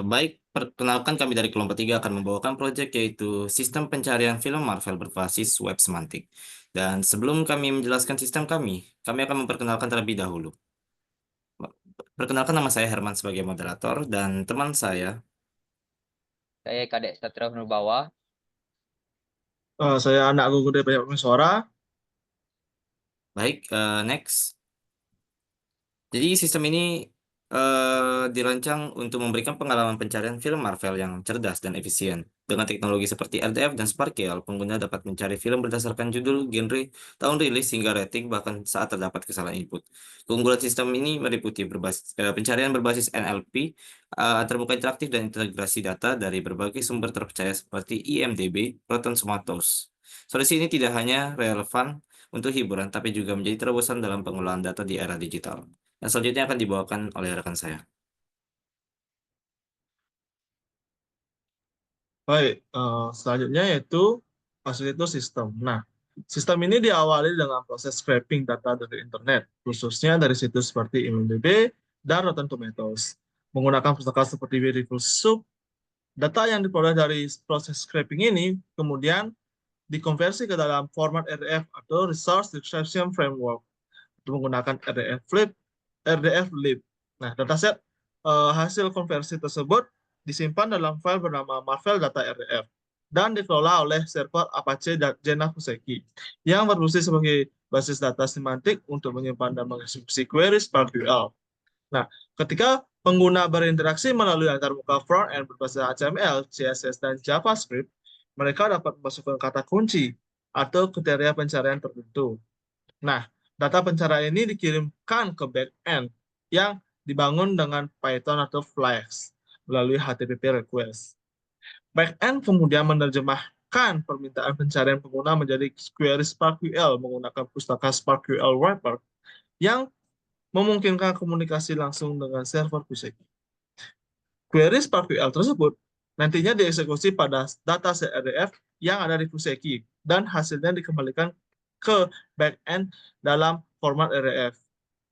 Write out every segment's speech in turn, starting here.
Baik, perkenalkan kami dari kelompok 3 akan membawakan proyek yaitu sistem pencarian film Marvel berbasis web semantik. Dan sebelum kami menjelaskan sistem kami akan memperkenalkan terlebih dahulu. Perkenalkan nama saya Herman sebagai moderator dan teman saya. Saya Kadek Satria Nurbawa. Saya anak gugur dari banyak suara. Baik, next. Jadi sistem ini dirancang untuk memberikan pengalaman pencarian film Marvel yang cerdas dan efisien. Dengan teknologi seperti RDF dan Sparkle, pengguna dapat mencari film berdasarkan judul, genre, tahun rilis, hingga rating, bahkan saat terdapat kesalahan input. Keunggulan sistem ini meliputi pencarian berbasis NLP, terbuka interaktif, dan integrasi data dari berbagai sumber terpercaya seperti IMDb, Rotten Tomatoes. Solusi ini tidak hanya relevan untuk hiburan, tapi juga menjadi terobosan dalam pengolahan data di era digital. Yang selanjutnya akan dibawakan oleh rekan saya. Baik, selanjutnya yaitu fasilitas sistem. Nah, sistem ini diawali dengan proses scraping data dari internet, khususnya dari situs seperti IMDb dan Rotten Tomatoes. Menggunakan pustaka seperti Beautiful Soup, data yang diperoleh dari proses scraping ini kemudian dikonversi ke dalam format RDF atau Resource Description Framework menggunakan RDF-lib. Nah, dataset hasil konversi tersebut disimpan dalam file bernama Marvel Data RDF dan dikelola oleh server Apache dan Jena Fuseki yang berfungsi sebagai basis data semantik untuk menyimpan dan mengeksekusi query SparkQL. Nah, ketika pengguna berinteraksi melalui antarmuka front-end berbasis HTML, CSS, dan JavaScript, mereka dapat memasukkan kata kunci atau kriteria pencarian tertentu. Nah, data pencarian ini dikirimkan ke backend yang dibangun dengan Python atau Flask melalui HTTP request. Backend kemudian menerjemahkan permintaan pencarian pengguna menjadi query SparkQL menggunakan pustaka SparkQL Wrapper yang memungkinkan komunikasi langsung dengan server Fuseki. Query SparkQL tersebut nantinya dieksekusi pada data RDF yang ada di Fuseki dan hasilnya dikembalikan ke backend dalam format RDF.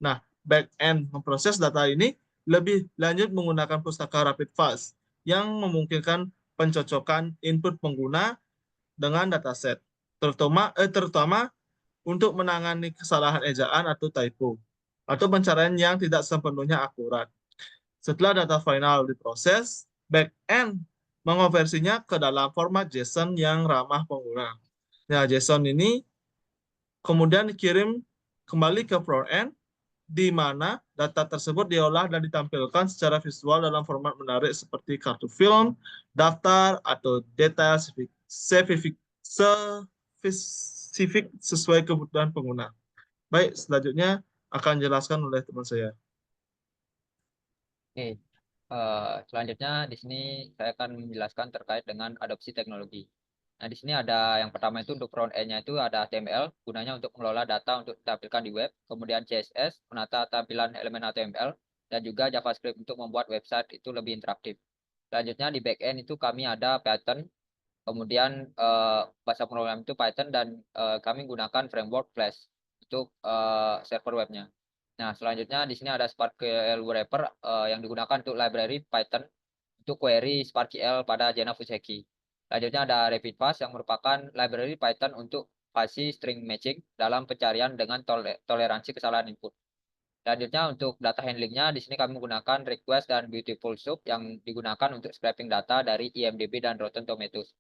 Nah, backend memproses data ini lebih lanjut menggunakan pustaka Rapid Fast yang memungkinkan pencocokan input pengguna dengan dataset, terutama untuk menangani kesalahan ejaan atau typo, atau pencarian yang tidak sepenuhnya akurat. Setelah data final diproses, backend mengonversinya ke dalam format JSON yang ramah pengguna. Nah, JSON ini kemudian dikirim kembali ke frontend, di mana data tersebut diolah dan ditampilkan secara visual dalam format menarik seperti kartu film, daftar, atau detail spesifik sesuai kebutuhan pengguna. Baik, selanjutnya akan dijelaskan oleh teman saya. Oke, selanjutnya di sini saya akan menjelaskan terkait dengan adopsi teknologi. Nah, di sini ada yang pertama itu untuk front end-nya itu ada HTML, gunanya untuk mengelola data untuk ditampilkan di web, kemudian CSS, menata tampilan elemen HTML, dan juga JavaScript untuk membuat website itu lebih interaktif. Selanjutnya di back end itu kami ada Python, kemudian bahasa pemrograman itu Python dan kami gunakan framework Flash untuk server webnya. Nah, selanjutnya di sini ada SparkQL Wrapper yang digunakan untuk library Python untuk query SparkQL pada Jena Fuseki. Selanjutnya ada RapidFast yang merupakan library Python untuk fuzzy string matching dalam pencarian dengan toleransi kesalahan input. Selanjutnya untuk data handlingnya di sini kami menggunakan request dan beautiful soup yang digunakan untuk scraping data dari IMDb dan Rotten Tomatoes.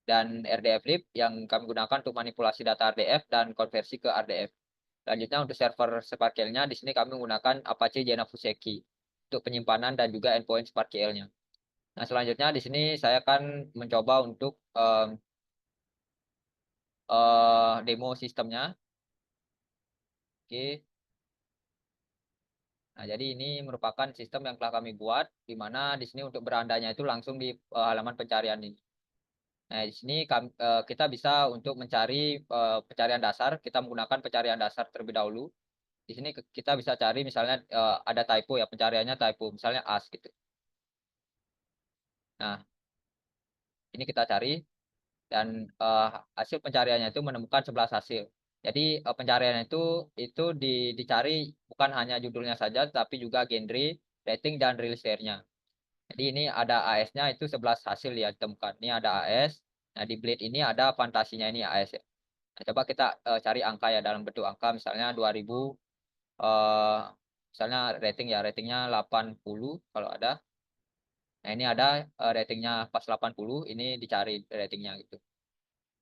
Dan RDF-lib yang kami gunakan untuk manipulasi data RDF dan konversi ke RDF. Selanjutnya untuk server Sparkle-nya di sini kami menggunakan Apache Jena Fuseki untuk penyimpanan dan juga endpoint Sparkle-nya. Nah, selanjutnya di sini saya akan mencoba untuk demo sistemnya. Oke. Nah, jadi ini merupakan sistem yang telah kami buat, di mana di sini untuk berandanya itu langsung di halaman pencarian ini. Nah, di sini kita bisa untuk mencari pencarian dasar, kita menggunakan pencarian dasar terlebih dahulu. Di sini kita bisa cari misalnya ada typo ya, pencariannya typo, misalnya as gitu. Nah, ini kita cari dan hasil pencariannya itu menemukan 11 hasil. Jadi pencarian itu dicari bukan hanya judulnya saja, tapi juga genre, rating dan release year-nya. Jadi ini ada AS-nya itu 11 hasil ya ditemukan. Ini ada AS. Nah, di Blade ini ada fantasinya ini AS ya. Nah, coba kita cari angka ya dalam bentuk angka misalnya 2000 eh misalnya rating ya, ratingnya 80 kalau ada. Nah, ini ada ratingnya pas 80, ini dicari ratingnya gitu.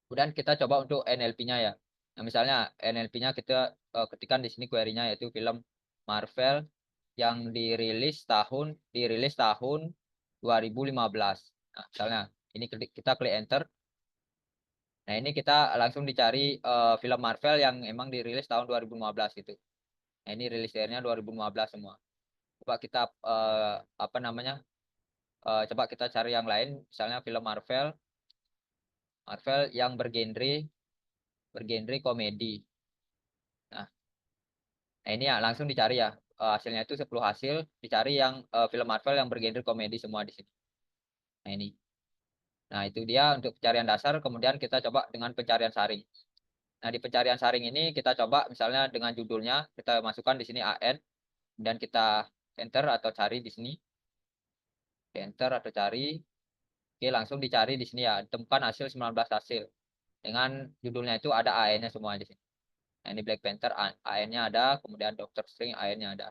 Kemudian kita coba untuk NLP-nya ya. Nah, misalnya NLP-nya kita ketikkan di sini query-nya yaitu film Marvel yang dirilis tahun 2015. Nah, misalnya ini kita klik enter. Nah, ini kita langsung dicari film Marvel yang emang dirilis tahun 2015 gitu. Nah, ini rilis year-nya 2015 semua. Coba kita apa namanya? Coba kita cari yang lain, misalnya film Marvel, Marvel yang bergenre komedi. Nah, ini ya langsung dicari ya. Hasilnya itu 10 hasil, dicari yang film Marvel yang bergenre komedi semua di sini. Nah, ini. Nah, itu dia untuk pencarian dasar, kemudian kita coba dengan pencarian saring. Nah, di pencarian saring ini kita coba misalnya dengan judulnya, kita masukkan di sini AN, dan kita enter atau cari di sini. Enter atau cari. Oke, langsung dicari di sini ya. Ditemukan hasil 19 hasil. Dengan judulnya itu ada AN-nya semua di sini. Nah, ini Black Panther, AN-nya ada, kemudian Doctor Strange, AN-nya ada.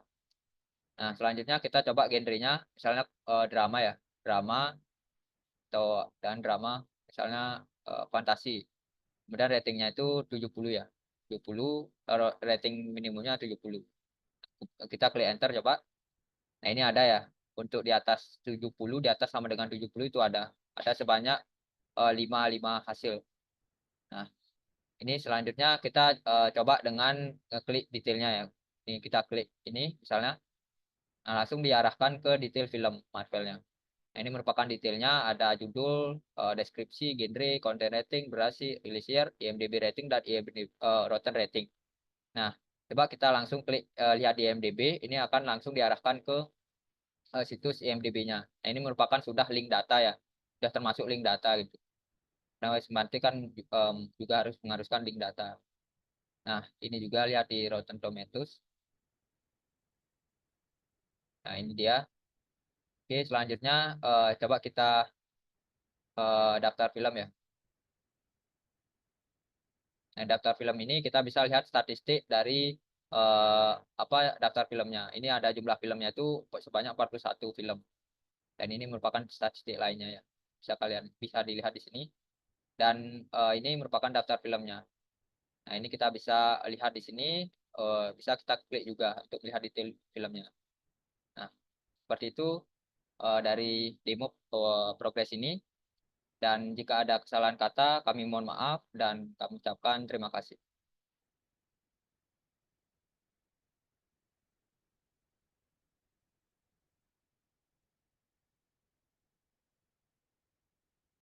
Nah, selanjutnya kita coba genrenya, misalnya drama ya. Drama dan drama, misalnya fantasi. Kemudian ratingnya itu 70 ya. 70, rating minimumnya 70. Kita klik enter coba. Nah, ini ada ya. Untuk di atas 70, di atas sama dengan 70 itu ada. Ada sebanyak 5 hasil. Nah, ini selanjutnya kita coba dengan klik detailnya ya. Ini kita klik ini misalnya. Nah, langsung diarahkan ke detail film Marvelnya. Nah, ini merupakan detailnya, ada judul, deskripsi, genre, content rating, durasi, release year, IMDb rating, dan IMDb Rotten rating. Nah, coba kita langsung klik lihat di IMDb, ini akan langsung diarahkan ke situs IMDb-nya. Nah, ini merupakan sudah link data ya, sudah termasuk link data gitu. Nah, berarti kan juga harus mengharuskan link data. Nah, ini juga lihat di Rotten Tomatoes. Nah, ini dia. Oke, selanjutnya coba kita daftar film ya. Nah, daftar film ini kita bisa lihat statistik dari apa daftar filmnya. Ini ada jumlah filmnya itu sebanyak 41 film. Dan ini merupakan statistik lainnya ya. Bisa dilihat di sini. Dan ini merupakan daftar filmnya. Nah, ini kita bisa lihat di sini. Bisa kita klik juga untuk lihat detail filmnya. Nah, seperti itu dari demo progres ini. Dan jika ada kesalahan kata, kami mohon maaf dan kami ucapkan terima kasih.